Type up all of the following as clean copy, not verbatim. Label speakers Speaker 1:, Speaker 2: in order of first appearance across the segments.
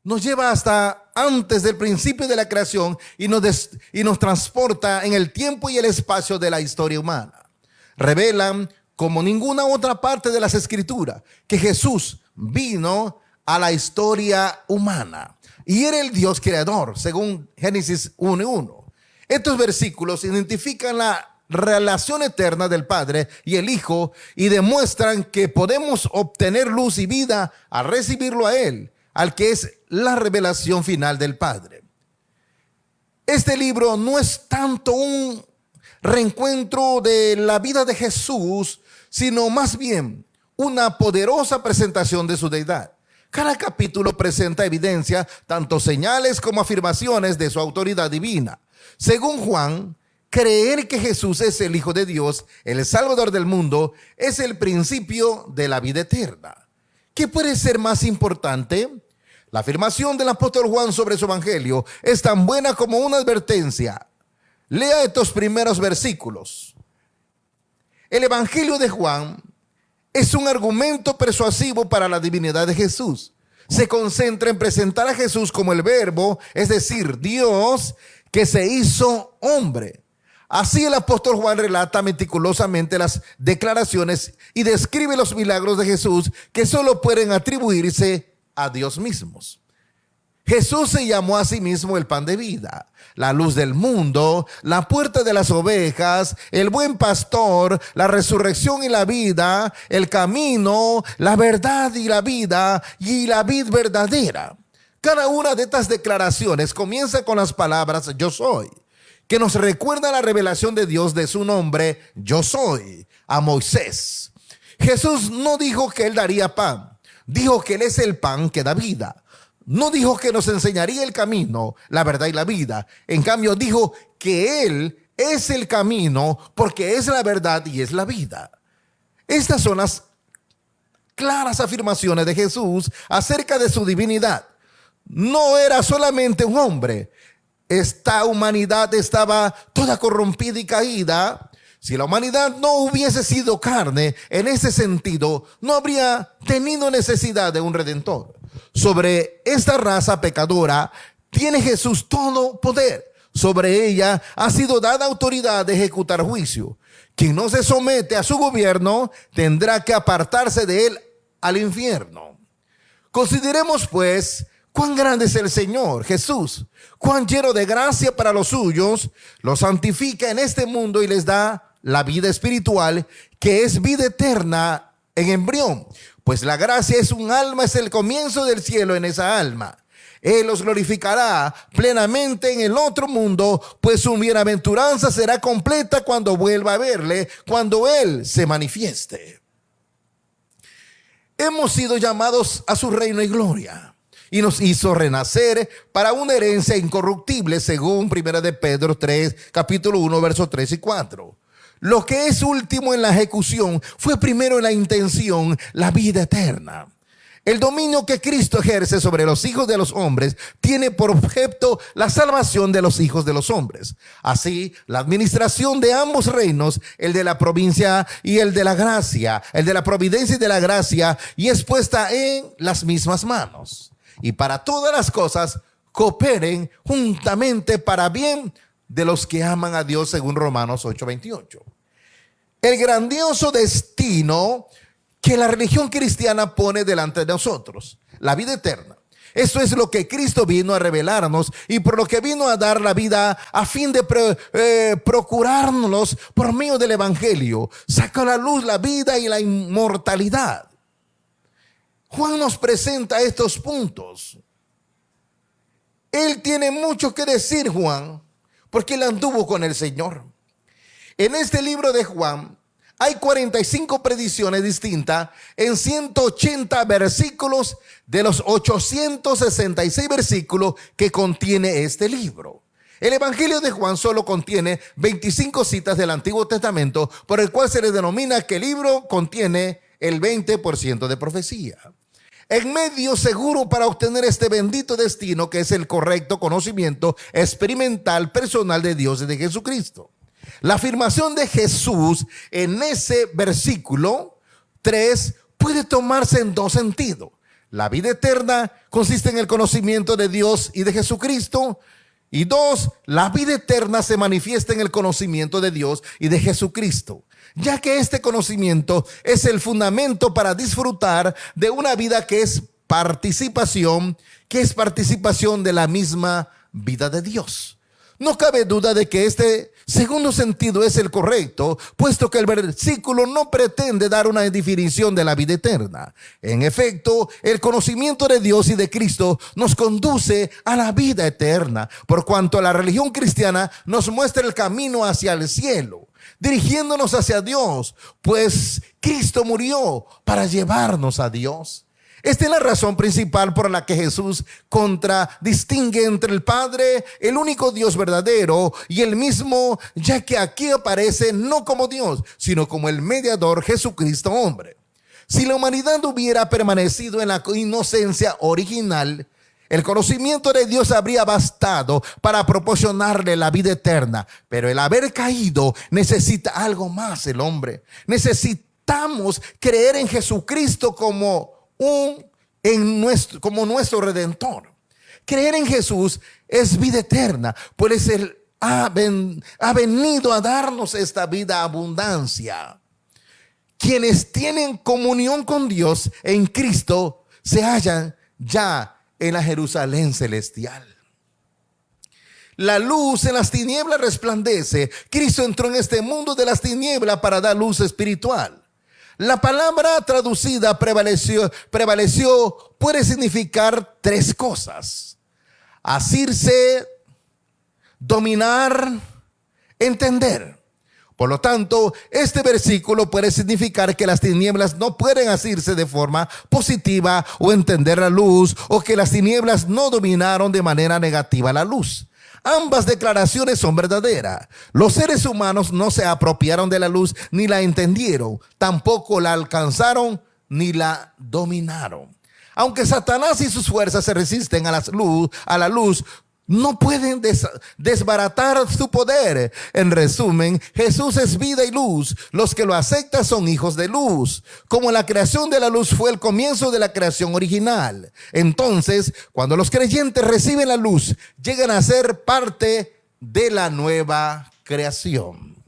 Speaker 1: nos lleva hasta antes del principio de la creación y nos transporta en el tiempo y el espacio de la historia humana. Revelan, como ninguna otra parte de las Escrituras, que Jesús vino a la historia humana y era el Dios creador, según Génesis 1:1. Estos versículos identifican la relación eterna del Padre y el Hijo y demuestran que podemos obtener luz y vida al recibirlo a Él, al que es la revelación final del Padre. Este libro no es tanto un reencuentro de la vida de Jesús, sino más bien una poderosa presentación de su deidad. Cada capítulo presenta evidencia, tanto señales como afirmaciones de su autoridad divina. Según Juan, creer que Jesús es el Hijo de Dios, el Salvador del mundo, es el principio de la vida eterna. ¿Qué puede ser más importante? La afirmación del apóstol Juan sobre su evangelio es tan buena como una advertencia. Lea estos primeros versículos. El evangelio de Juan es un argumento persuasivo para la divinidad de Jesús. Se concentra en presentar a Jesús como el Verbo, es decir, Dios, que se hizo hombre. Así el apóstol Juan relata meticulosamente las declaraciones y describe los milagros de Jesús que solo pueden atribuirse a Dios mismos. Jesús se llamó a sí mismo el pan de vida, la luz del mundo, la puerta de las ovejas, el buen pastor, la resurrección y la vida, el camino, la verdad y la vida y la vid verdadera. Cada una de estas declaraciones comienza con las palabras yo soy, que nos recuerda la revelación de Dios de su nombre yo soy a Moisés. Jesús no dijo que él daría pan, dijo que él es el pan que da vida. No dijo que nos enseñaría el camino, la verdad y la vida. En cambio dijo que él es el camino porque es la verdad y es la vida. Estas son las claras afirmaciones de Jesús acerca de su divinidad. No era solamente un hombre. Esta humanidad estaba toda corrompida y caída. Si la humanidad no hubiese sido carne, en ese sentido, no habría tenido necesidad de un redentor. Sobre esta raza pecadora tiene Jesús todo poder. Sobre ella ha sido dada autoridad de ejecutar juicio. Quien no se somete a su gobierno tendrá que apartarse de él al infierno. Consideremos pues cuán grande es el Señor Jesús, cuán lleno de gracia para los suyos, los santifica en este mundo y les da la vida espiritual, que es vida eterna en embrión. Pues la gracia es un alma, es el comienzo del cielo en esa alma. Él los glorificará plenamente en el otro mundo, pues su bienaventuranza será completa cuando vuelva a verle, cuando Él se manifieste. Hemos sido llamados a su reino y gloria, y nos hizo renacer para una herencia incorruptible, según 1 de Pedro 3, capítulo 1, versos 3 y 4. Lo que es último en la ejecución fue primero en la intención, la vida eterna. El dominio que Cristo ejerce sobre los hijos de los hombres tiene por objeto la salvación de los hijos de los hombres. Así, la administración de ambos reinos, el de la provincia y el de la gracia, el de la providencia y de la gracia, y es puesta en las mismas manos. Y para todas las cosas cooperen juntamente para bien de los que aman a Dios, según Romanos 8:28. El grandioso destino que la religión cristiana pone delante de nosotros, la vida eterna. Eso es lo que Cristo vino a revelarnos y por lo que vino a dar la vida a fin de procurarnos por medio del evangelio. Saca a la luz la vida y la inmortalidad. Juan nos presenta estos puntos. Él tiene mucho que decir, Juan, porque él anduvo con el Señor. En este libro de Juan hay 45 predicciones distintas en 180 versículos de los 866 versículos que contiene este libro. El Evangelio de Juan solo contiene 25 citas del Antiguo Testamento, por el cual se le denomina que el libro contiene el 20% de profecía. En medio seguro para obtener este bendito destino, que es el correcto conocimiento experimental personal de Dios y de Jesucristo. La afirmación de Jesús en ese versículo 3 puede tomarse en dos sentidos. La vida eterna consiste en el conocimiento de Dios y de Jesucristo. Y dos, la vida eterna se manifiesta en el conocimiento de Dios y de Jesucristo, ya que este conocimiento es el fundamento para disfrutar de una vida que es participación de la misma vida de Dios. No cabe duda de que este segundo sentido es el correcto, puesto que el versículo no pretende dar una definición de la vida eterna. En efecto, el conocimiento de Dios y de Cristo nos conduce a la vida eterna, por cuanto la religión cristiana nos muestra el camino hacia el cielo, dirigiéndonos hacia Dios, pues Cristo murió para llevarnos a Dios. Esta es la razón principal por la que Jesús distingue entre el Padre, el único Dios verdadero, y el mismo, ya que aquí aparece no como Dios, sino como el mediador Jesucristo hombre. Si la humanidad hubiera permanecido en la inocencia original, el conocimiento de Dios habría bastado para proporcionarle la vida eterna. Pero el haber caído necesita algo más el hombre. Necesitamos creer en Jesucristo como nuestro Redentor. Creer en Jesús es vida eterna, pues Él ha venido a darnos esta vida abundancia. Quienes tienen comunión con Dios en Cristo se hallan ya en la Jerusalén celestial. La luz en las tinieblas resplandece. Cristo entró en este mundo de las tinieblas para dar luz espiritual. La palabra traducida prevaleció puede significar tres cosas: asirse, dominar, entender. Por lo tanto, este versículo puede significar que las tinieblas no pueden asirse de forma positiva o entender la luz, o que las tinieblas no dominaron de manera negativa la luz. Ambas declaraciones son verdaderas. Los seres humanos no se apropiaron de la luz ni la entendieron, tampoco la alcanzaron ni la dominaron. Aunque Satanás y sus fuerzas se resisten a la luz, no pueden desbaratar su poder. En resumen, Jesús es vida y luz. Los que lo aceptan son hijos de luz. Como la creación de la luz fue el comienzo de la creación original, entonces, cuando los creyentes reciben la luz, llegan a ser parte de la nueva creación.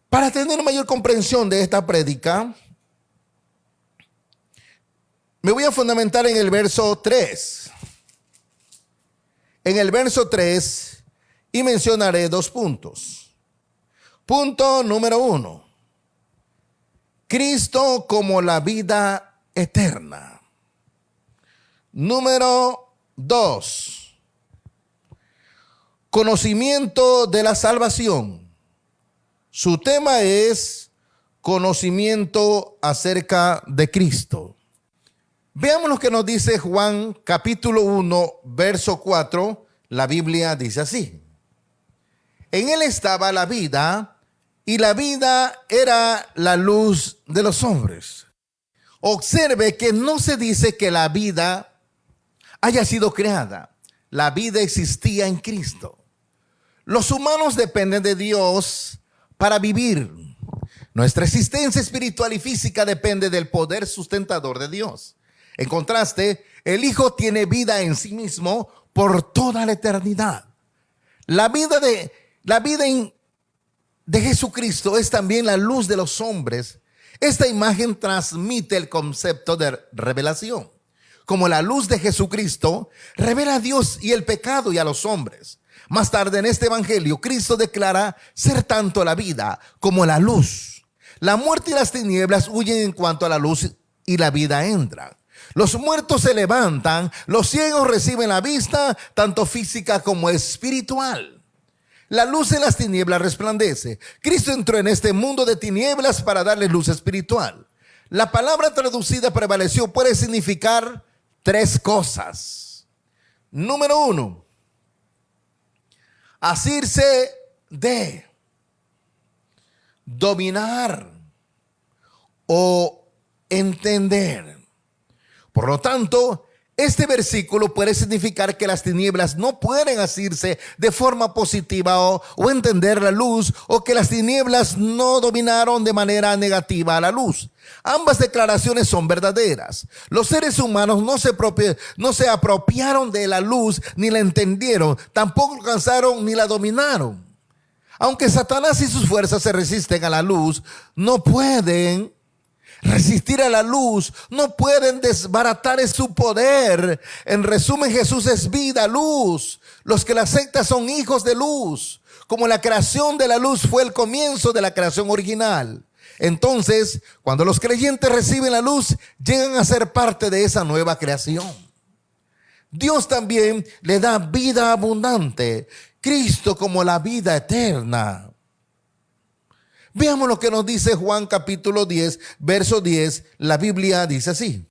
Speaker 1: Para tener mayor comprensión de esta prédica, me voy a fundamentar en el verso 3. En el verso 3, y mencionaré 2 puntos. Punto número 1. Cristo como la vida eterna. Número 2. Conocimiento de la salvación. Su tema es conocimiento acerca de Cristo. Veamos lo que nos dice Juan capítulo 1, verso 4. La Biblia dice así: en él estaba la vida, y la vida era la luz de los hombres. Observe que no se dice que la vida haya sido creada. La vida existía en Cristo. Los humanos dependen de Dios para vivir. Nuestra existencia espiritual y física depende del poder sustentador de Dios. En contraste, el Hijo tiene vida en sí mismo por toda la eternidad. La vida de Jesucristo es también la luz de los hombres. Esta imagen transmite el concepto de revelación. Como la luz de Jesucristo revela a Dios y el pecado y a los hombres. Más tarde en este evangelio, Cristo declara ser tanto la vida como la luz. La muerte y las tinieblas huyen en cuanto a la luz y la vida entran. Los muertos se levantan, los ciegos reciben la vista, tanto física como espiritual. La luz en las tinieblas resplandece. Cristo entró en este mundo de tinieblas para darle luz espiritual. La palabra traducida prevaleció puede significar 3 cosas. Número 1, asirse de, dominar o entender. Por lo tanto, Este versículo puede significar que las tinieblas no pueden asirse de forma positiva o entender la luz, o que las tinieblas no dominaron de manera negativa a la luz. Ambas declaraciones son verdaderas. Los seres humanos no se apropiaron de la luz ni la entendieron, tampoco alcanzaron ni la dominaron. Aunque Satanás y sus fuerzas se resisten a la luz, no pueden resistir a la luz, no pueden desbaratar su poder. En resumen, Jesús es vida, luz. Los que la aceptan son hijos de luz. Como la creación de la luz fue el comienzo de la creación original. Entonces, cuando los creyentes reciben la luz, llegan a ser parte de esa nueva creación. Dios también le da vida abundante. Cristo como la vida eterna. Veamos lo que nos dice Juan capítulo 10, verso 10. La Biblia dice así: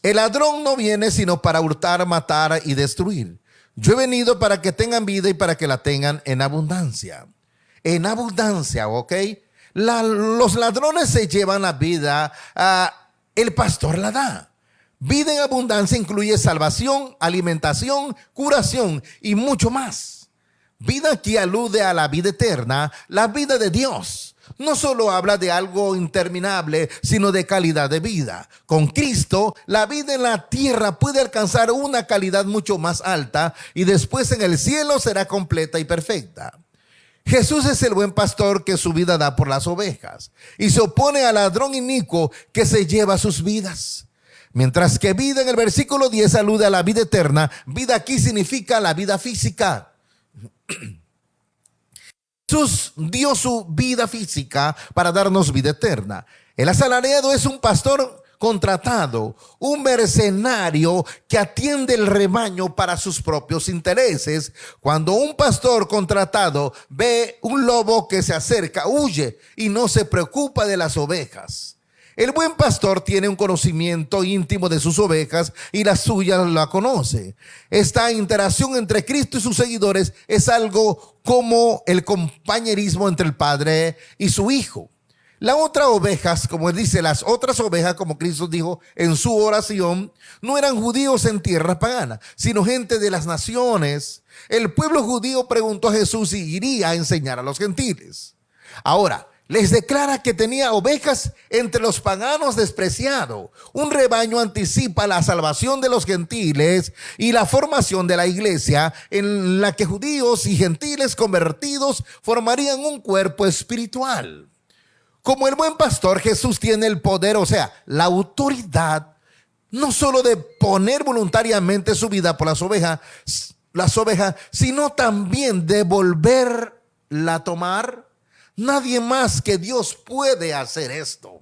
Speaker 1: el ladrón no viene sino para hurtar, matar y destruir. Yo he venido para que tengan vida y para que la tengan en abundancia. En abundancia, ¿ok? Los ladrones se llevan la vida, el pastor la da. Vida en abundancia incluye salvación, alimentación, curación y mucho más. Vida aquí alude a la vida eterna, la vida de Dios. No solo habla de algo interminable, sino de calidad de vida. Con Cristo, la vida en la tierra puede alcanzar una calidad mucho más alta y después en el cielo será completa y perfecta. Jesús es el buen pastor que su vida da por las ovejas y se opone al ladrón inicuo que se lleva sus vidas. Mientras que vida en el versículo 10 alude a la vida eterna, vida aquí significa la vida física. Jesús dio su vida física para darnos vida eterna. El asalariado es un pastor contratado, un mercenario que atiende el rebaño para sus propios intereses. Cuando un pastor contratado ve un lobo que se acerca, huye y no se preocupa de las ovejas. El buen pastor tiene un conocimiento íntimo de sus ovejas y las suyas la conoce. Esta interacción entre Cristo y sus seguidores es algo como el compañerismo entre el Padre y su Hijo. Las otras ovejas, como él dice, las otras ovejas, como Cristo dijo en su oración, no eran judíos en tierra pagana, sino gente de las naciones. El pueblo judío preguntó a Jesús si iría a enseñar a los gentiles. Ahora, les declara que tenía ovejas entre los paganos despreciados. Un rebaño anticipa la salvación de los gentiles y la formación de la iglesia, en la que judíos y gentiles convertidos formarían un cuerpo espiritual. Como el buen pastor, Jesús tiene el poder, o sea, la autoridad, no solo de poner voluntariamente su vida por las ovejas, sino también de volverla a tomar. Nadie más que Dios puede hacer esto.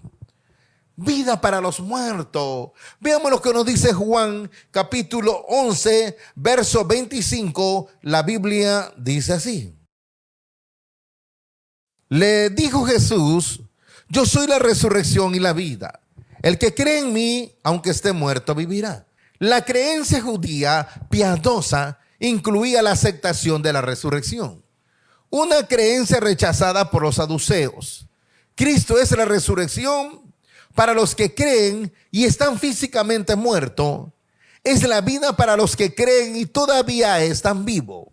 Speaker 1: Vida para los muertos. Veamos lo que nos dice Juan capítulo 11, verso 25. La Biblia dice así: le dijo Jesús: yo soy la resurrección y la vida. El que cree en mí, aunque esté muerto, vivirá. La creencia judía piadosa incluía la aceptación de la resurrección. Una creencia rechazada por los saduceos. Cristo es la resurrección para los que creen y están físicamente muertos. Es la vida para los que creen y todavía están vivos.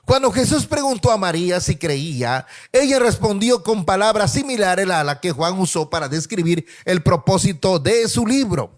Speaker 1: Cuando Jesús preguntó a María si creía, ella respondió con palabras similares a las que Juan usó para describir el propósito de su libro.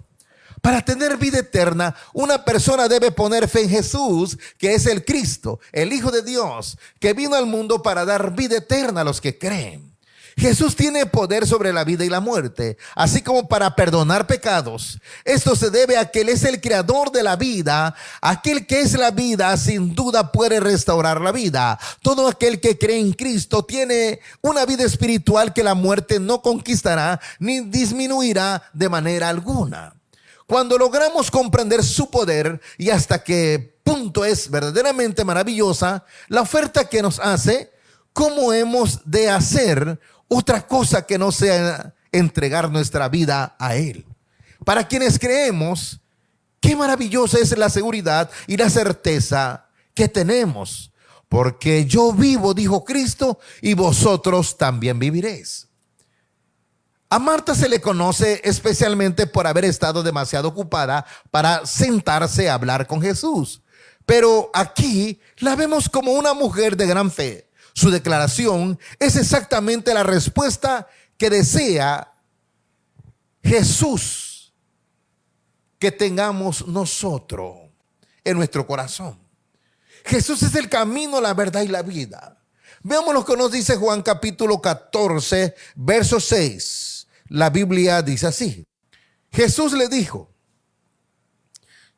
Speaker 1: Para tener vida eterna, una persona debe poner fe en Jesús, que es el Cristo, el Hijo de Dios, que vino al mundo para dar vida eterna a los que creen. Jesús tiene poder sobre la vida y la muerte, así como para perdonar pecados. Esto se debe a que Él es el creador de la vida. Aquel que es la vida, sin duda puede restaurar la vida. Todo aquel que cree en Cristo tiene una vida espiritual que la muerte no conquistará ni disminuirá de manera alguna. Cuando logramos comprender su poder y hasta qué punto es verdaderamente maravillosa la oferta que nos hace, ¿cómo hemos de hacer otra cosa que no sea entregar nuestra vida a Él? Para quienes creemos, qué maravillosa es la seguridad y la certeza que tenemos. Porque yo vivo, dijo Cristo, y vosotros también viviréis. A Marta se le conoce especialmente por haber estado demasiado ocupada para sentarse a hablar con Jesús. Pero aquí la vemos como una mujer de gran fe. Su declaración es exactamente la respuesta que desea Jesús que tengamos nosotros en nuestro corazón. Jesús es el camino, la verdad y la vida. Veamos lo que nos dice Juan capítulo 14, verso 6. La Biblia dice así: Jesús le dijo: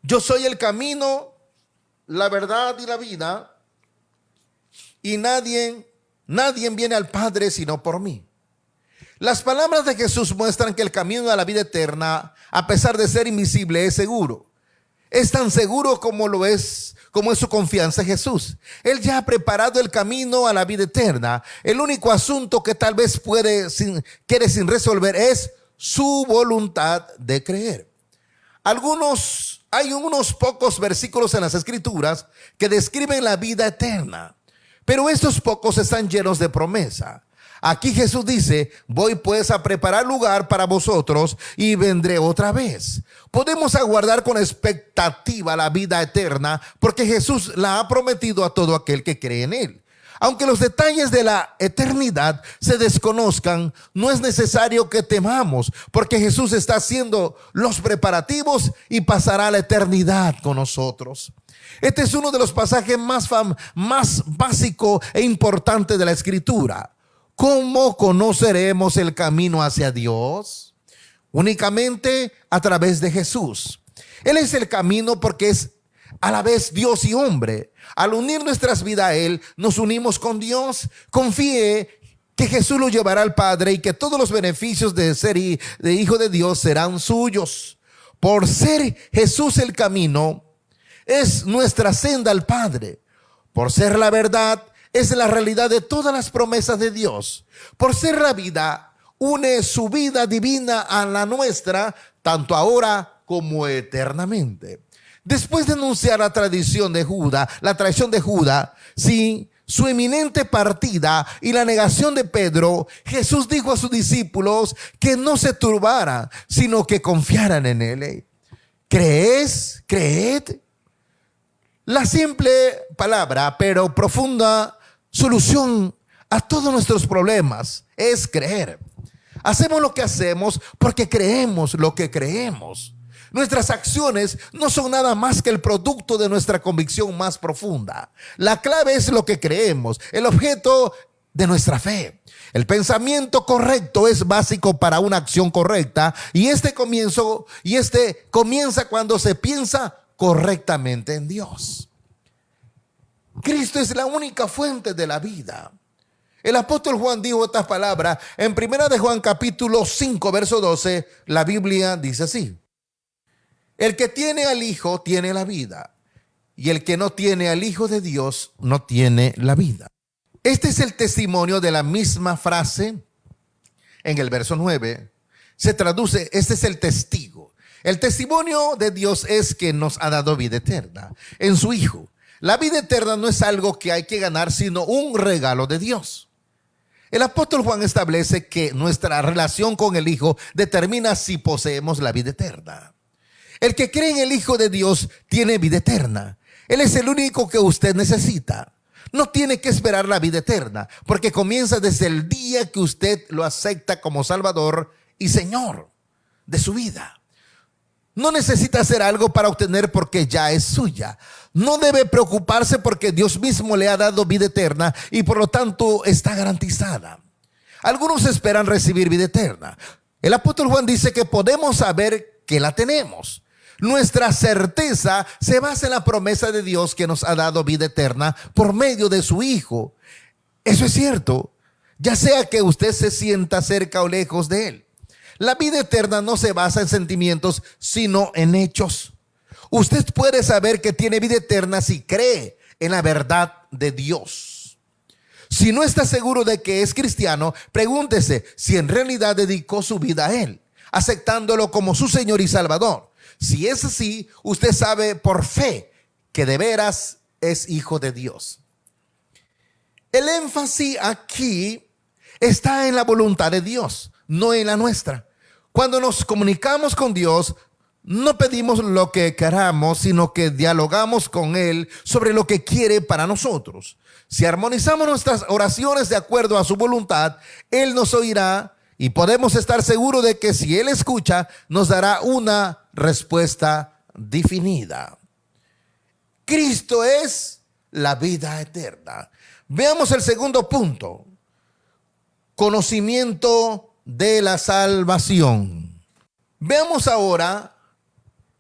Speaker 1: yo soy el camino, la verdad y la vida, y nadie viene al Padre sino por mí. Las palabras de Jesús muestran que el camino a la vida eterna, a pesar de ser invisible, es seguro. Es tan seguro como es su confianza en Jesús. Él ya ha preparado el camino a la vida eterna. El único asunto que tal vez quede sin resolver es su voluntad de creer. Hay unos pocos versículos en las Escrituras que describen la vida eterna, pero estos pocos están llenos de promesa. Aquí Jesús dice: voy pues a preparar lugar para vosotros y vendré otra vez. Podemos aguardar con expectativa la vida eterna porque Jesús la ha prometido a todo aquel que cree en él. Aunque los detalles de la eternidad se desconozcan, no es necesario que temamos, porque Jesús está haciendo los preparativos y pasará la eternidad con nosotros. Este es uno de los pasajes más básico e importante de la Escritura. ¿Cómo conoceremos el camino hacia Dios? Únicamente a través de Jesús. Él es el camino porque es a la vez Dios y hombre. Al unir nuestras vidas a Él, nos unimos con Dios. Confíe que Jesús lo llevará al Padre y que todos los beneficios de ser de hijo de Dios serán suyos. Por ser Jesús el camino, es nuestra senda al Padre. Por ser la verdad, es la realidad de todas las promesas de Dios. Por ser la vida, une su vida divina a la nuestra, tanto ahora como eternamente. Después de anunciar la traición de Judas, sí, su inminente partida y la negación de Pedro, Jesús dijo a sus discípulos que no se turbaran, sino que confiaran en él. ¿Creed? La simple palabra, pero profunda solución a todos nuestros problemas es creer. Hacemos lo que hacemos porque creemos lo que creemos. Nuestras acciones no son nada más que el producto de nuestra convicción más profunda. La clave es lo que creemos, el objeto de nuestra fe. El pensamiento correcto es básico para una acción correcta, y este comienza cuando se piensa correctamente en Dios. Cristo es la única fuente de la vida. El apóstol Juan dijo estas palabras en 1 de Juan capítulo 5 verso 12. La Biblia dice así: el que tiene al Hijo tiene la vida, y el que no tiene al Hijo de Dios no tiene la vida. Este es el testimonio de la misma frase en el verso 9. Se traduce: este es el testigo. El testimonio de Dios es que nos ha dado vida eterna en su Hijo. La vida eterna no es algo que hay que ganar, sino un regalo de Dios. El apóstol Juan establece que nuestra relación con el Hijo determina si poseemos la vida eterna. El que cree en el Hijo de Dios tiene vida eterna. Él es el único que usted necesita. No tiene que esperar la vida eterna, porque comienza desde el día que usted lo acepta como Salvador y Señor de su vida. No necesita hacer algo para obtener porque ya es suya. No debe preocuparse porque Dios mismo le ha dado vida eterna y por lo tanto está garantizada. Algunos esperan recibir vida eterna. El apóstol Juan dice que podemos saber que la tenemos. Nuestra certeza se basa en la promesa de Dios que nos ha dado vida eterna por medio de su Hijo. Eso es cierto, ya sea que usted se sienta cerca o lejos de Él. La vida eterna no se basa en sentimientos, sino en hechos. Usted puede saber que tiene vida eterna si cree en la verdad de Dios. Si no está seguro de que es cristiano, pregúntese si en realidad dedicó su vida a Él, aceptándolo como su Señor y Salvador. Si es así, usted sabe por fe que de veras es hijo de Dios. El énfasis aquí está en la voluntad de Dios. no en la nuestra. Cuando nos comunicamos con Dios, no pedimos lo que queramos, sino que dialogamos con Él sobre lo que quiere para nosotros. Si armonizamos nuestras oraciones de acuerdo a su voluntad, Él nos oirá y podemos estar seguros de que si Él escucha, nos dará una respuesta definida. Cristo es la vida eterna. Veamos el segundo punto. Conocimiento de la salvación. Veamos ahora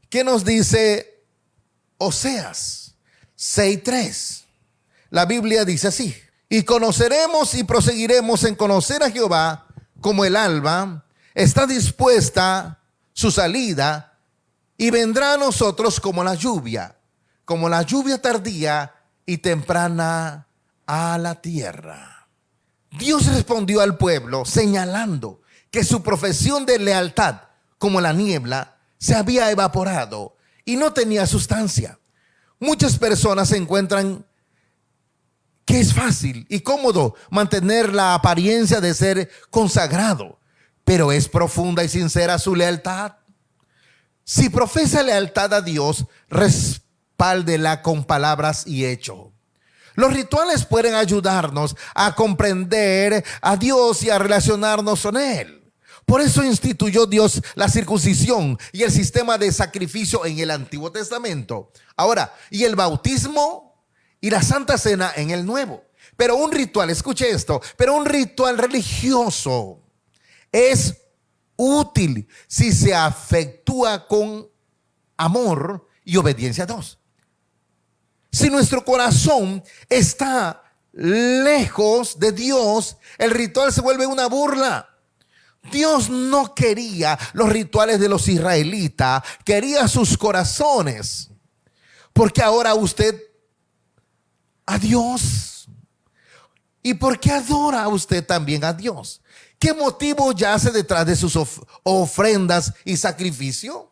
Speaker 1: qué nos dice Oseas 6:3. La Biblia dice así: y conoceremos y proseguiremos en conocer a Jehová como el alba está dispuesta su salida, y vendrá a nosotros como la lluvia tardía y temprana a la tierra. Dios respondió al pueblo señalando que su profesión de lealtad, como la niebla, se había evaporado y no tenía sustancia. Muchas personas se encuentran que es fácil y cómodo mantener la apariencia de ser consagrado, pero ¿es profunda y sincera su lealtad? Si profesa lealtad a Dios, respáldela con palabras y hechos. Los rituales pueden ayudarnos a comprender a Dios y a relacionarnos con Él. Por eso instituyó Dios la circuncisión y el sistema de sacrificio en el Antiguo Testamento. Ahora, y el bautismo y la Santa Cena en el Nuevo. Pero un ritual, escuche esto, pero un ritual religioso es útil si se efectúa con amor y obediencia a Dios. Si nuestro corazón está lejos de Dios, el ritual se vuelve una burla. Dios no quería los rituales de los israelitas, quería sus corazones. Porque ahora usted a Dios. ¿Y por qué adora a usted también a Dios? ¿Qué motivo yace detrás de sus ofrendas y sacrificio?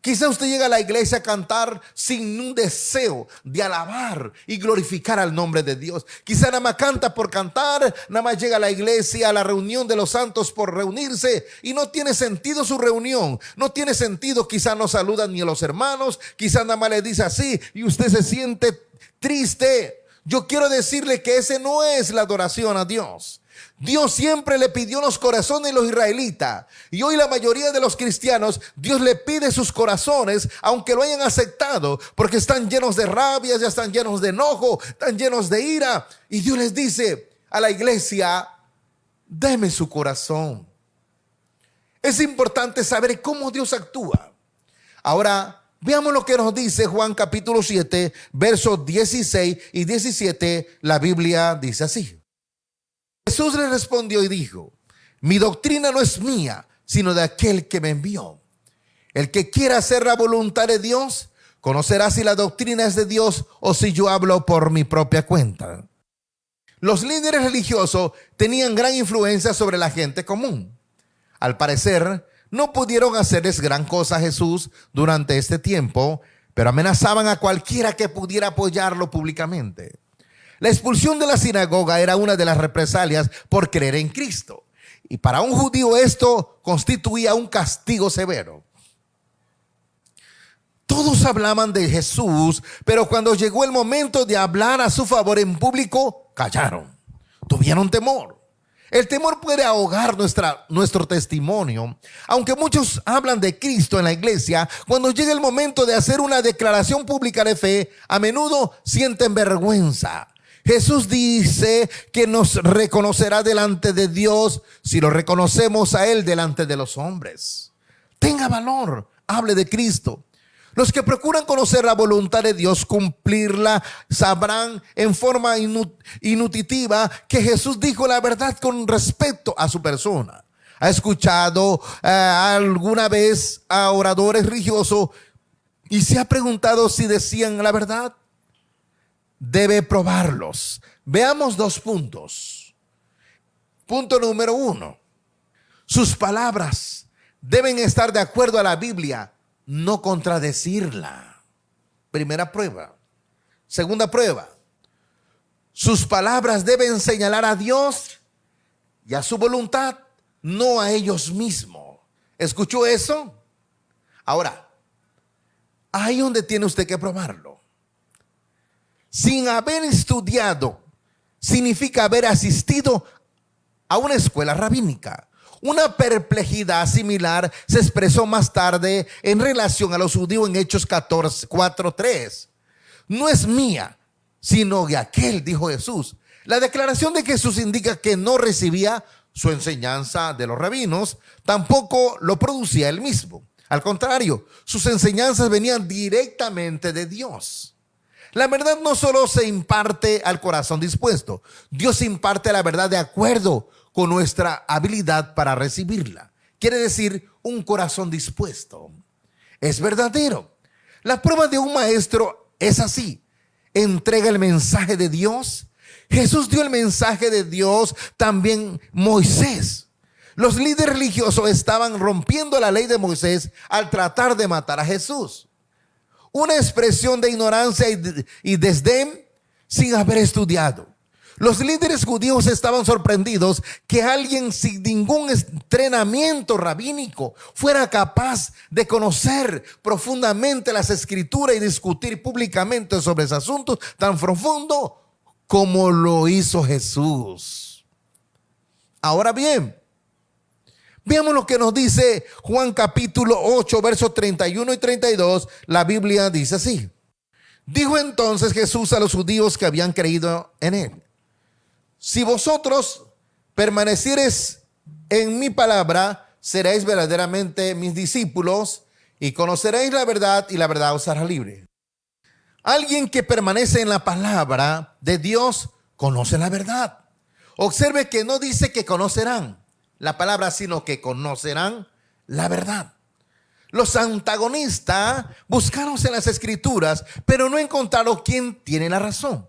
Speaker 1: Quizá usted llega a la iglesia a cantar sin un deseo de alabar y glorificar al nombre de Dios. Quizá nada más canta por cantar, nada más llega a la iglesia, a la reunión de los santos por reunirse, y no tiene sentido su reunión. No tiene sentido, quizá no saluda ni a los hermanos, quizá nada más le dice así y usted se siente triste. Yo quiero decirle que ese no es la adoración a Dios. Dios siempre le pidió los corazones de los israelitas, y hoy la mayoría de los cristianos, Dios le pide sus corazones, aunque lo hayan aceptado, porque están llenos de rabia, ya están llenos de enojo, están llenos de ira, y Dios les dice a la iglesia: deme su corazón. Es importante saber cómo Dios actúa. Ahora veamos lo que nos dice Juan capítulo 7, versos 16 y 17. La Biblia dice así: Jesús le respondió y dijo: mi doctrina no es mía, sino de aquel que me envió. El que quiera hacer la voluntad de Dios, conocerá si la doctrina es de Dios o si yo hablo por mi propia cuenta. Los líderes religiosos tenían gran influencia sobre la gente común. Al parecer, no pudieron hacerles gran cosa a Jesús durante este tiempo, pero amenazaban a cualquiera que pudiera apoyarlo públicamente. La expulsión de la sinagoga era una de las represalias por creer en Cristo. Y para un judío esto constituía un castigo severo. Todos hablaban de Jesús, pero cuando llegó el momento de hablar a su favor en público, callaron. Tuvieron temor. El temor puede ahogar nuestro testimonio. Aunque muchos hablan de Cristo en la iglesia, cuando llega el momento de hacer una declaración pública de fe, a menudo sienten vergüenza. Jesús dice que nos reconocerá delante de Dios si lo reconocemos a Él delante de los hombres. Tenga valor, hable de Cristo. Los que procuran conocer la voluntad de Dios, cumplirla, sabrán en forma inutilitativa que Jesús dijo la verdad con respecto a su persona. ¿Ha escuchado alguna vez a oradores religiosos y se ha preguntado si decían la verdad? Debe probarlos. Veamos 2 puntos. Punto número 1. Sus palabras deben estar de acuerdo a la Biblia, no contradecirla. Primera prueba. Segunda prueba. Sus palabras deben señalar a Dios y a su voluntad, no a ellos mismos. ¿Escuchó eso? Ahora, ahí donde tiene usted que probarlo. Sin haber estudiado, significa haber asistido a una escuela rabínica. Una perplejidad similar se expresó más tarde en relación a los judíos en Hechos 4:3. No es mía, sino de aquel, dijo Jesús. La declaración de Jesús indica que no recibía su enseñanza de los rabinos, tampoco lo producía él mismo. Al contrario, sus enseñanzas venían directamente de Dios. La verdad no solo se imparte al corazón dispuesto, Dios imparte la verdad de acuerdo con nuestra habilidad para recibirla. Quiere decir, un corazón dispuesto. Es verdadero. La prueba de un maestro es así. Entrega el mensaje de Dios. Jesús dio el mensaje de Dios, también Moisés. Los líderes religiosos estaban rompiendo la ley de Moisés al tratar de matar a Jesús. Una expresión de ignorancia y desdén sin haber estudiado. Los líderes judíos estaban sorprendidos que alguien sin ningún entrenamiento rabínico fuera capaz de conocer profundamente las escrituras y discutir públicamente sobre ese asunto tan profundo como lo hizo Jesús. Ahora bien, veamos lo que nos dice Juan capítulo 8, versos 31 y 32. La Biblia dice así: dijo entonces Jesús a los judíos que habían creído en él: si vosotros permaneciereis en mi palabra, seréis verdaderamente mis discípulos y conoceréis la verdad, y la verdad os hará libre. Alguien que permanece en la palabra de Dios conoce la verdad. Observe que no dice que conocerán la palabra, sino que conocerán la verdad. Los antagonistas buscaron en las escrituras, pero no encontraron quién tiene la razón.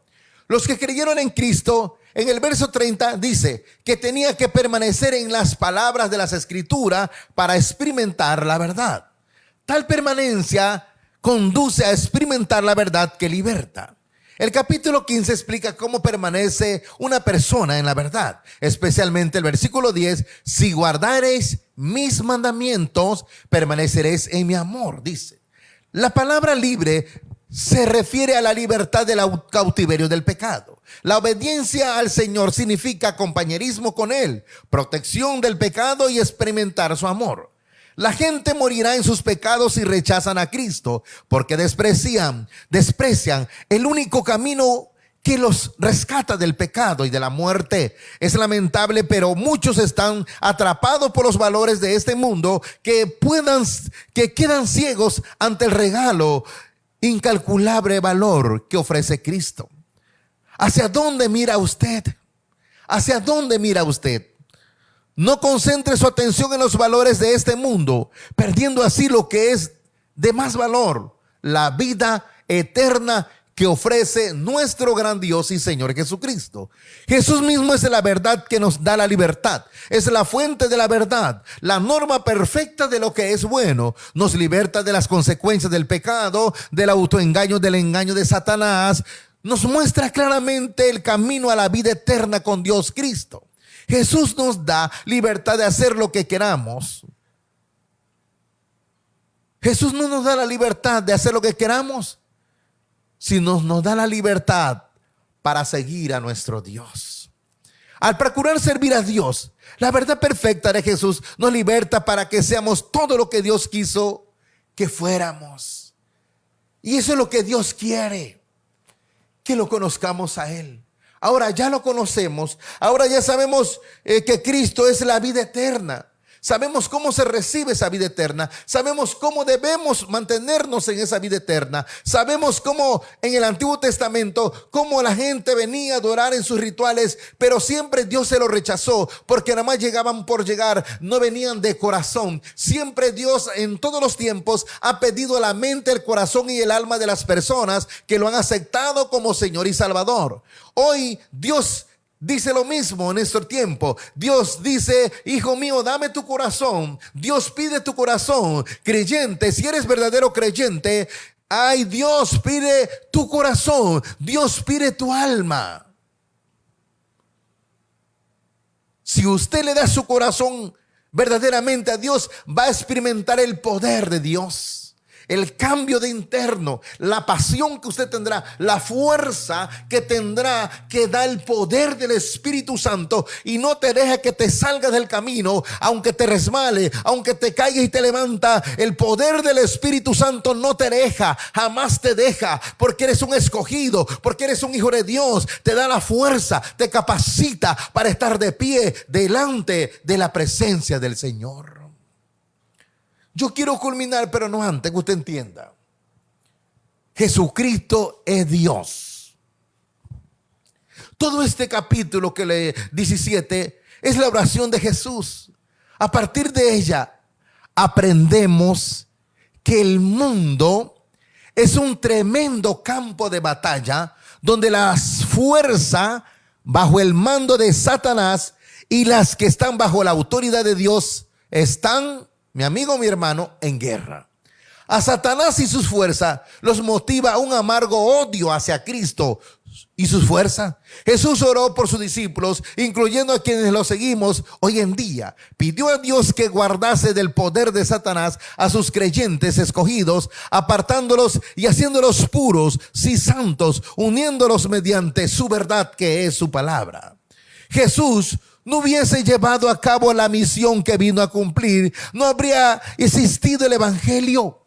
Speaker 1: Los que creyeron en Cristo, en el verso 30 dice que tenía que permanecer en las palabras de las escrituras para experimentar la verdad. Tal permanencia conduce a experimentar la verdad que liberta. El capítulo 15 explica cómo permanece una persona en la verdad, especialmente el versículo 10: si guardareis mis mandamientos, permaneceréis en mi amor, dice. La palabra libre se refiere a la libertad del cautiverio del pecado. La obediencia al Señor significa compañerismo con Él, protección del pecado y experimentar su amor. La gente morirá en sus pecados si rechazan a Cristo, porque desprecian el único camino que los rescata del pecado y de la muerte. Es lamentable, pero muchos están atrapados por los valores de este mundo que quedan ciegos ante el regalo incalculable valor que ofrece Cristo. ¿Hacia dónde mira usted? ¿Hacia dónde mira usted? No concentre su atención en los valores de este mundo, perdiendo así lo que es de más valor: la vida eterna que ofrece nuestro gran Dios y Señor Jesucristo. Jesús mismo es la verdad que nos da la libertad. Es la fuente de la verdad, la norma perfecta de lo que es bueno. Nos liberta de las consecuencias del pecado, del autoengaño, del engaño de Satanás. Nos muestra claramente el camino a la vida eterna con Dios Cristo. Jesús nos da libertad de hacer lo que queramos. Jesús no nos da la libertad de hacer lo que queramos, sino nos da la libertad para seguir a nuestro Dios. Al procurar servir a Dios, la verdad perfecta de Jesús nos liberta para que seamos todo lo que Dios quiso que fuéramos. Y eso es lo que Dios quiere, que lo conozcamos a Él. Ahora ya lo conocemos, ahora ya sabemos que Cristo es la vida eterna. Sabemos cómo se recibe esa vida eterna. Sabemos cómo debemos mantenernos en esa vida eterna. Sabemos cómo en el Antiguo Testamento, cómo la gente venía a adorar en sus rituales, pero siempre Dios se lo rechazó, porque nada más llegaban por llegar, no venían de corazón. Siempre Dios en todos los tiempos ha pedido a la mente, el corazón y el alma de las personas que lo han aceptado como Señor y Salvador. Hoy Dios dice lo mismo en nuestro tiempo. Dios dice: hijo mío, dame tu corazón. Dios pide tu corazón. Creyente, si eres verdadero creyente, ay, Dios pide tu corazón. Dios pide tu alma. Si usted le da su corazón verdaderamente a Dios, va a experimentar el poder de Dios. El cambio de interno, la pasión que usted tendrá, la fuerza que tendrá, que da el poder del Espíritu Santo, y no te deja que te salgas del camino, aunque te resbale, aunque te caigas y te levanta. El poder del Espíritu Santo no te deja, jamás te deja, porque eres un escogido, porque eres un hijo de Dios. Te da la fuerza, te capacita para estar de pie delante de la presencia del Señor. Yo quiero culminar, pero no antes que usted entienda. Jesucristo es Dios. Todo este capítulo que lee 17 es la oración de Jesús. A partir de ella aprendemos que el mundo es un tremendo campo de batalla donde las fuerzas bajo el mando de Satanás y las que están bajo la autoridad de Dios están, mi amigo, mi hermano, en guerra. A Satanás y sus fuerzas los motiva un amargo odio hacia Cristo y sus fuerzas. Jesús oró por sus discípulos, incluyendo a quienes lo seguimos hoy en día. Pidió a Dios que guardase del poder de Satanás a sus creyentes escogidos, apartándolos y haciéndolos puros y santos, uniéndolos mediante su verdad, que es su palabra. Jesús no hubiese llevado a cabo la misión que vino a cumplir, no habría existido el evangelio.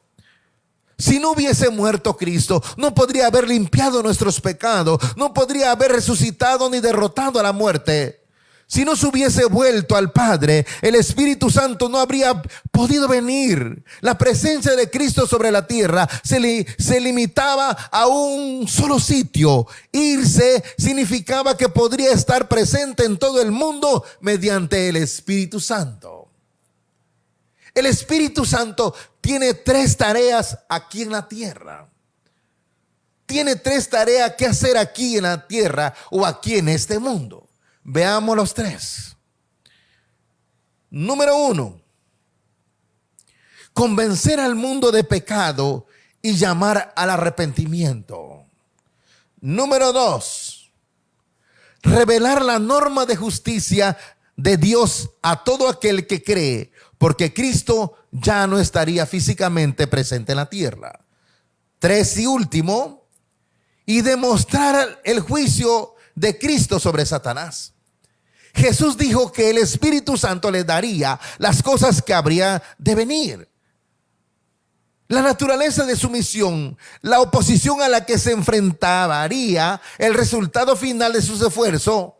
Speaker 1: Si no hubiese muerto Cristo, no podría haber limpiado nuestros pecados, no podría haber resucitado ni derrotado a la muerte. Si no se hubiese vuelto al Padre, el Espíritu Santo no habría podido venir. La presencia de Cristo sobre la tierra se limitaba a un solo sitio. Irse significaba que podría estar presente en todo el mundo mediante el Espíritu Santo. El Espíritu Santo tiene 3 tareas aquí en la tierra. Tiene 3 tareas que hacer aquí en la tierra o aquí en este mundo. Veamos los 3. Número 1, convencer al mundo de pecado y llamar al arrepentimiento. Número 2, revelar la norma de justicia de Dios a todo aquel que cree, porque Cristo ya no estaría físicamente presente en la tierra. 3 y último, y demostrar el juicio de Cristo sobre Satanás. Jesús dijo que el Espíritu Santo le daría las cosas que habría de venir. La naturaleza de su misión, la oposición a la que se enfrentaría, el resultado final de sus esfuerzos.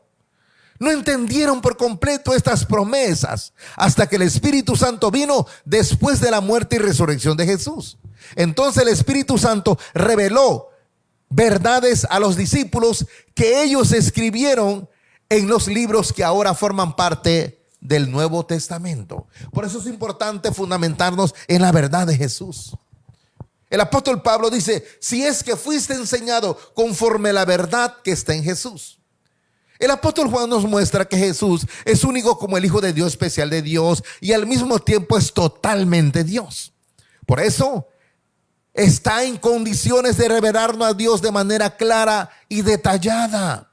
Speaker 1: No entendieron por completo estas promesas hasta que el Espíritu Santo vino después de la muerte y resurrección de Jesús. Entonces el Espíritu Santo reveló verdades a los discípulos que ellos escribieron en los libros que ahora forman parte del Nuevo Testamento. Por eso es importante fundamentarnos en la verdad de Jesús. El apóstol Pablo dice: si es que fuiste enseñado conforme a la verdad que está en Jesús. El apóstol Juan nos muestra que Jesús es único como el Hijo de Dios, especial de Dios, y al mismo tiempo es totalmente Dios. Por eso está en condiciones de revelarnos a Dios de manera clara y detallada.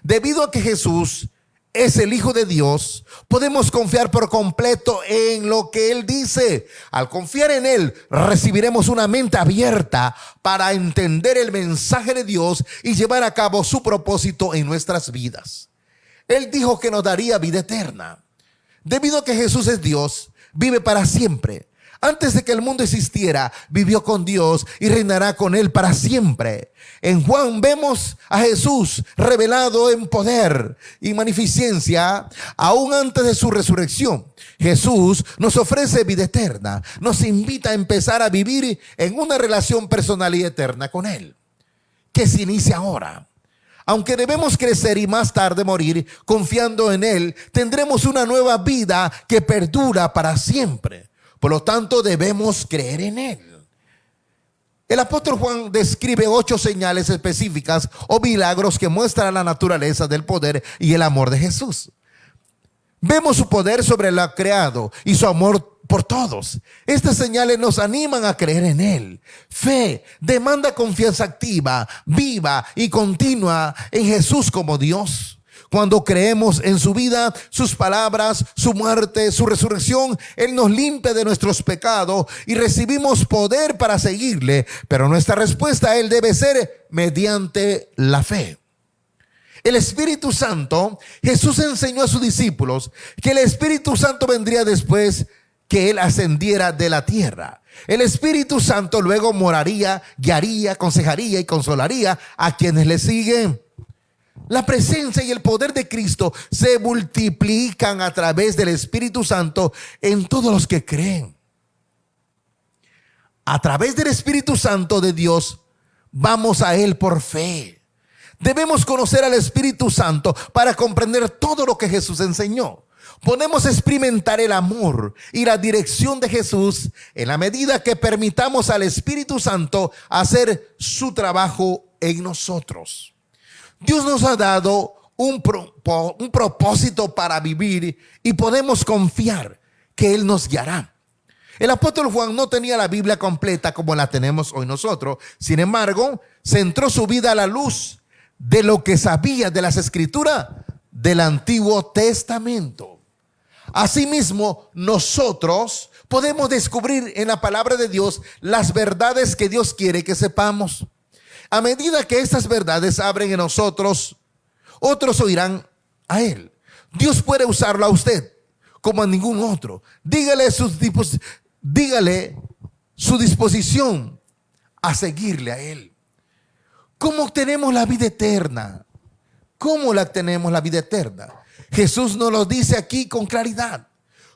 Speaker 1: Debido a que Jesús es el Hijo de Dios, podemos confiar por completo en lo que Él dice. Al confiar en Él, recibiremos una mente abierta para entender el mensaje de Dios y llevar a cabo su propósito en nuestras vidas. Él dijo que nos daría vida eterna. Debido a que Jesús es Dios, vive para siempre. Antes de que el mundo existiera, vivió con Dios y reinará con Él para siempre. En Juan vemos a Jesús revelado en poder y magnificencia aún antes de su resurrección. Jesús nos ofrece vida eterna, nos invita a empezar a vivir en una relación personal y eterna con Él, que se inicia ahora. Aunque debemos crecer y más tarde morir, confiando en Él, tendremos una nueva vida que perdura para siempre. Por lo tanto, debemos creer en Él. El apóstol Juan describe 8 señales específicas o milagros que muestran la naturaleza del poder y el amor de Jesús. Vemos su poder sobre lo creado y su amor por todos. Estas señales nos animan a creer en Él. Fe demanda confianza activa, viva y continua en Jesús como Dios. Cuando creemos en su vida, sus palabras, su muerte, su resurrección, Él nos limpia de nuestros pecados y recibimos poder para seguirle. Pero nuestra respuesta a Él debe ser mediante la fe. El Espíritu Santo, Jesús enseñó a sus discípulos que el Espíritu Santo vendría después que Él ascendiera de la tierra. El Espíritu Santo luego moraría, guiaría, aconsejaría y consolaría a quienes le siguen. La presencia y el poder de Cristo se multiplican a través del Espíritu Santo en todos los que creen. A través del Espíritu Santo de Dios, vamos a Él por fe. Debemos conocer al Espíritu Santo para comprender todo lo que Jesús enseñó. Podemos experimentar el amor y la dirección de Jesús en la medida que permitamos al Espíritu Santo hacer su trabajo en nosotros. Dios nos ha dado un propósito para vivir y podemos confiar que Él nos guiará. El apóstol Juan no tenía la Biblia completa como la tenemos hoy nosotros. Sin embargo, centró su vida a la luz de lo que sabía de las Escrituras del Antiguo Testamento. Asimismo, nosotros podemos descubrir en la palabra de Dios las verdades que Dios quiere que sepamos. A medida que estas verdades abren en nosotros, otros oirán a Él. Dios puede usarlo a usted como a ningún otro. Dígale su disposición a seguirle a Él. ¿Cómo obtenemos la vida eterna? ¿Cómo la obtenemos la vida eterna? Jesús nos lo dice aquí con claridad.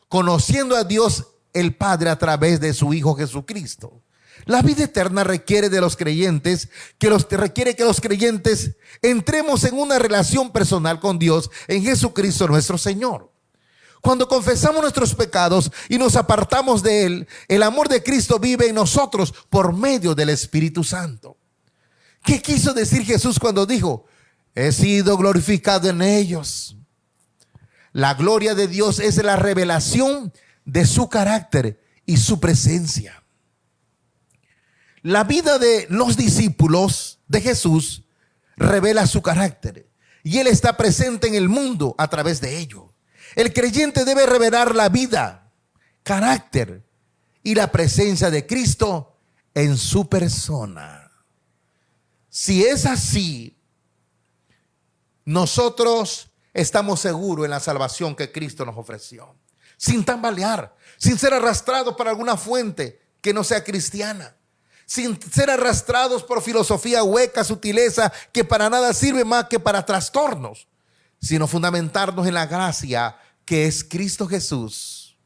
Speaker 1: Conociendo a Dios el Padre a través de su Hijo Jesucristo. La vida eterna requiere de los creyentes, requiere que los creyentes entremos en una relación personal con Dios en Jesucristo nuestro Señor. Cuando confesamos nuestros pecados y nos apartamos de Él, el amor de Cristo vive en nosotros por medio del Espíritu Santo. ¿Qué quiso decir Jesús cuando dijo: he sido glorificado en ellos? La gloria de Dios es la revelación de su carácter y su presencia. La vida de los discípulos de Jesús revela su carácter y Él está presente en el mundo a través de ello. El creyente debe revelar la vida, carácter y la presencia de Cristo en su persona. Si es así, nosotros estamos seguros en la salvación que Cristo nos ofreció, sin tambalear, sin ser arrastrados por alguna fuente que no sea cristiana, sin ser arrastrados por filosofía hueca, sutileza, que para nada sirve más que para trastornos, sino fundamentarnos en la gracia que es Cristo Jesús.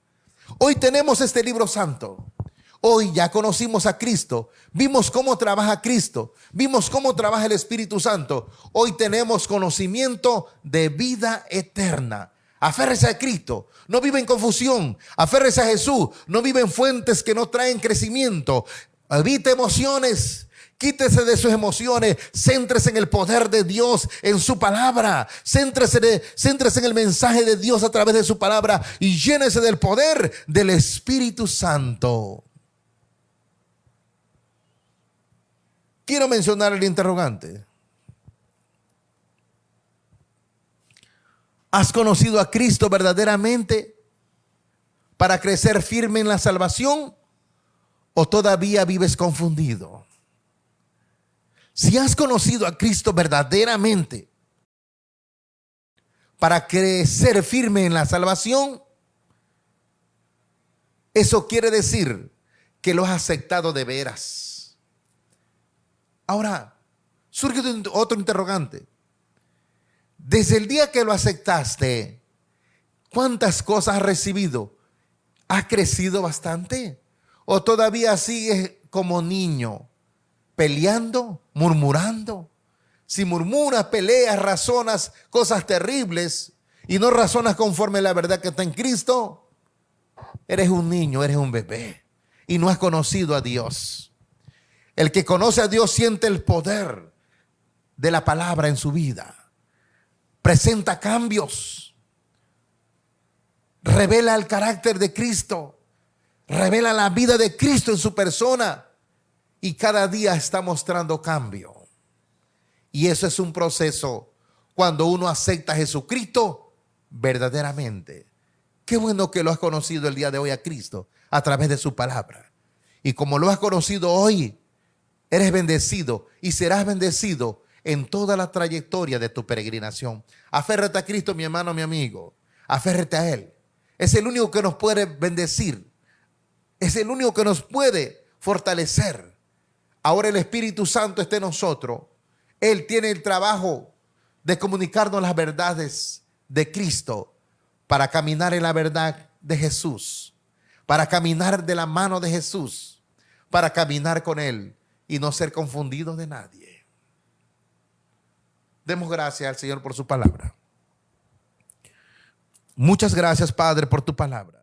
Speaker 1: Hoy tenemos este libro santo. Hoy ya conocimos a Cristo, vimos cómo trabaja Cristo, vimos cómo trabaja el Espíritu Santo. Hoy tenemos conocimiento de vida eterna. Aférrese a Cristo, no vive en confusión. Aférrese a Jesús, no vive en fuentes que no traen crecimiento. Evite emociones, quítese de sus emociones, céntrese en el poder de Dios, en su palabra. Céntrese en el mensaje de Dios a través de su palabra y llénese del poder del Espíritu Santo. Quiero mencionar el interrogante. ¿Has conocido a Cristo verdaderamente para crecer firme en la salvación o todavía vives confundido? Si has conocido a Cristo verdaderamente para crecer firme en la salvación, eso quiere decir que lo has aceptado de veras. Ahora, surge otro interrogante. Desde el día que lo aceptaste, ¿cuántas cosas has recibido? ¿Has crecido bastante? ¿O todavía sigues como niño, peleando, murmurando? Si murmuras, peleas, razonas cosas terribles y no razonas conforme a la verdad que está en Cristo, eres un niño, eres un bebé y no has conocido a Dios. El que conoce a Dios siente el poder de la palabra en su vida. Presenta cambios. Revela el carácter de Cristo. Revela la vida de Cristo en su persona. Y cada día está mostrando cambio. Y eso es un proceso cuando uno acepta a Jesucristo verdaderamente. Qué bueno que lo has conocido el día de hoy a Cristo a través de su palabra. Y como lo has conocido hoy, eres bendecido y serás bendecido en toda la trayectoria de tu peregrinación. Aférrate a Cristo, mi hermano, mi amigo. Aférrate a Él. Es el único que nos puede bendecir. Es el único que nos puede fortalecer. Ahora el Espíritu Santo está en nosotros. Él tiene el trabajo de comunicarnos las verdades de Cristo para caminar en la verdad de Jesús, para caminar de la mano de Jesús, para caminar con Él y no ser confundido de nadie. Demos gracias al Señor por su palabra. Muchas gracias, Padre, por tu palabra.